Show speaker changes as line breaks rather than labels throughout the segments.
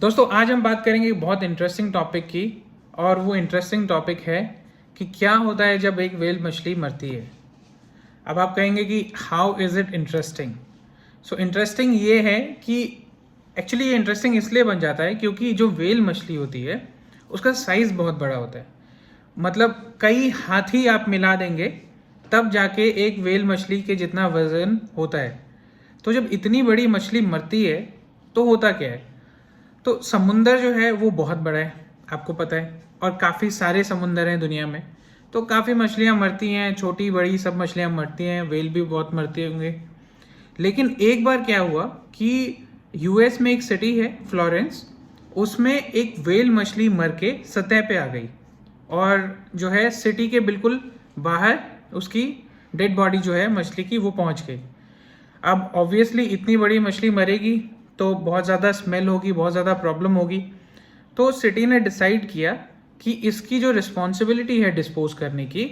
दोस्तों आज हम बात करेंगे एक बहुत इंटरेस्टिंग टॉपिक की। और वो इंटरेस्टिंग टॉपिक है कि क्या होता है जब एक व्हेल मछली मरती है। अब आप कहेंगे कि how is it interesting. So interesting ये है कि एक्चुअली ये इंटरेस्टिंग इसलिए बन जाता है क्योंकि जो व्हेल मछली होती है उसका साइज़ बहुत बड़ा होता है। मतलब कई हाथी आप मिला देंगे तब जाके एक व्हेल मछली के जितना वज़न होता है। तो जब इतनी बड़ी मछली मरती है तो होता क्या है, तो समुंदर जो है वो बहुत बड़ा है, आपको पता है, और काफ़ी सारे समुंदर हैं दुनिया में। तो काफ़ी मछलियाँ मरती हैं, छोटी बड़ी सब मछलियाँ मरती हैं, व्हेल भी बहुत मरते होंगे। लेकिन एक बार क्या हुआ कि यूएस में एक सिटी है फ्लोरेंस, उसमें एक व्हेल मछली मर के सतह पे आ गई और जो है सिटी के बिल्कुल बाहर उसकी डेड बॉडी जो है मछली की वो पहुंच गई। अब ऑब्वियसली इतनी बड़ी मछली मरेगी तो बहुत ज़्यादा स्मेल होगी, बहुत ज़्यादा प्रॉब्लम होगी। तो सिटी ने डिसाइड किया कि इसकी जो रिस्पॉन्सिबिलिटी है डिस्पोज करने की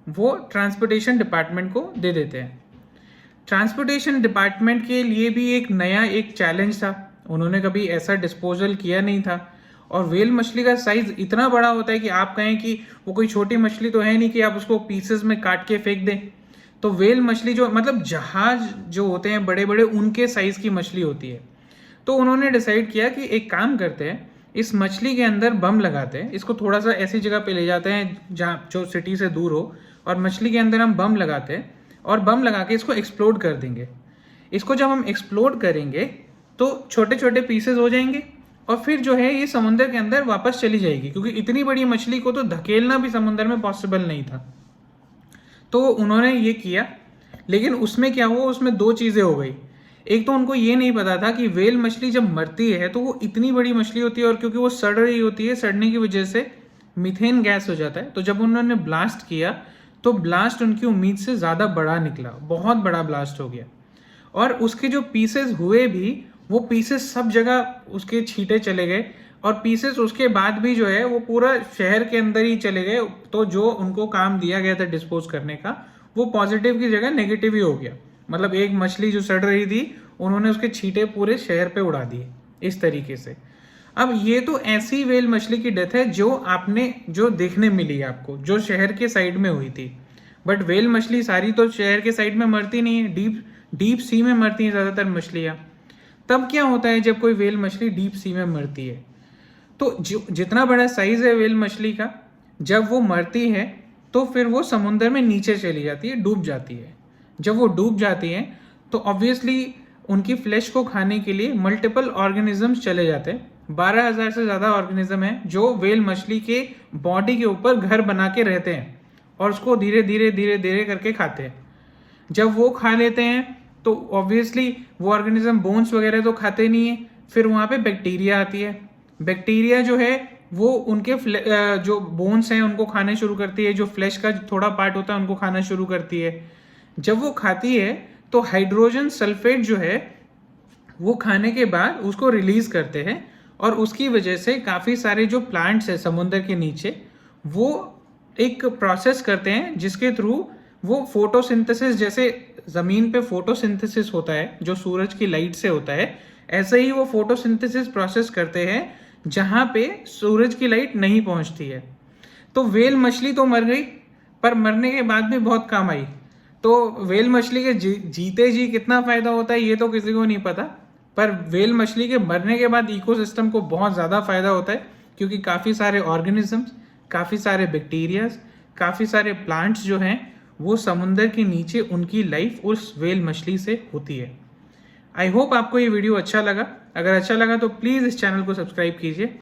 वो ट्रांसपोर्टेशन डिपार्टमेंट को दे देते हैं। ट्रांसपोर्टेशन डिपार्टमेंट के लिए भी एक चैलेंज था, उन्होंने कभी ऐसा डिस्पोजल किया नहीं था। और व्हेल मछली का साइज इतना बड़ा होता है कि आप कहें कि वो कोई छोटी मछली तो है नहीं कि आप उसको पीसेस में काट के फेंक दें। तो व्हेल मछली जो मतलब जहाज जो होते हैं बड़े बड़े उनके साइज की मछली होती है। तो उन्होंने डिसाइड किया कि एक काम करते हैं, इस मछली के अंदर बम लगाते हैं, इसको थोड़ा सा ऐसी जगह पे ले जाते हैं जहाँ जो सिटी से दूर हो, और मछली के अंदर हम बम लगाते हैं और बम लगा के इसको एक्सप्लोड कर देंगे। इसको जब हम एक्सप्लोड करेंगे तो छोटे छोटे पीसेस हो जाएंगे और फिर जो है ये समुंदर के अंदर वापस चली जाएगी, क्योंकि इतनी बड़ी मछली को तो धकेलना भी समुंदर में पॉसिबल नहीं था। तो उन्होंने ये किया, लेकिन उसमें क्या हुआ, उसमें दो चीज़ें हो गई। एक तो उनको ये नहीं पता था कि व्हेल मछली जब मरती है तो वो इतनी बड़ी मछली होती है और क्योंकि वो सड़ रही होती है, सड़ने की वजह से मीथेन गैस हो जाता है। तो जब उन्होंने ब्लास्ट किया तो ब्लास्ट उनकी उम्मीद से ज़्यादा बड़ा निकला, बहुत बड़ा ब्लास्ट हो गया। और उसके जो पीसेस हुए भी, वो पीसेस सब जगह उसके छींटे चले गए और पीसेस उसके बाद भी जो है वो पूरा शहर के अंदर ही चले गए। तो जो उनको काम दिया गया था डिस्पोज करने का, वो पॉजिटिव की जगह नेगेटिव ही हो गया। मतलब एक मछली जो सड़ रही थी उन्होंने उसके छींटे पूरे शहर पे उड़ा दिए इस तरीके से। अब ये तो ऐसी व्हेल मछली की डेथ है जो आपने जो देखने मिली आपको, जो शहर के साइड में हुई थी। बट व्हेल मछली सारी तो शहर के साइड में मरती नहीं है, डीप डीप सी में मरती हैं ज़्यादातर मछलियाँ। तब क्या होता है जब कोई व्हेल मछली डीप सी में मरती है, तो जितना बड़ा साइज है व्हेल मछली का, जब वो मरती है तो फिर वो समुंदर में नीचे चली जाती है, डूब जाती है। जब वो डूब जाती है तो ऑब्वियसली उनकी फ्लैश को खाने के लिए मल्टीपल ऑर्गेनिजम्स चले जाते हैं। 12,000 से ज़्यादा ऑर्गेनिज्म हैं जो व्हेल मछली के बॉडी के ऊपर घर बना के रहते हैं और उसको धीरे धीरे धीरे धीरे करके खाते हैं। जब वो खा लेते हैं तो ऑब्वियसली वो ऑर्गेनिज्म बोन्स वगैरह तो खाते नहीं है, फिर वहाँ पे बैक्टीरिया आती है। बैक्टीरिया जो है वो उनके जो बोन्स हैं उनको खाने शुरू करती है, जो फ्लैश का थोड़ा पार्ट होता है उनको खाना शुरू करती है। जब वो खाती है तो हाइड्रोजन सल्फेट जो है वो खाने के बाद उसको रिलीज करते हैं और उसकी वजह से काफ़ी सारे जो प्लांट्स है समुद्र के नीचे वो एक प्रोसेस करते हैं जिसके थ्रू वो फोटोसिंथेसिस, जैसे ज़मीन पे फोटोसिंथेसिस होता है जो सूरज की लाइट से होता है, ऐसे ही वो फोटोसिंथेसिस प्रोसेस करते हैं जहाँ पे सूरज की लाइट नहीं पहुँचती है। तो व्हेल मछली तो मर गई, पर मरने के बाद भी बहुत काम आई। तो व्हेल मछली के जीते जी कितना फ़ायदा होता है ये तो किसी को नहीं पता, पर व्हेल मछली के मरने के बाद इकोसिस्टम को बहुत ज़्यादा फ़ायदा होता है, क्योंकि काफ़ी सारे ऑर्गेनिजम्स, काफ़ी सारे बैक्टीरियाज, काफ़ी सारे प्लांट्स जो हैं वो समुंदर के नीचे उनकी लाइफ उस व्हेल मछली से होती है। आई होप आपको ये वीडियो अच्छा लगा। अगर अच्छा लगा तो प्लीज़ इस चैनल को सब्सक्राइब कीजिए।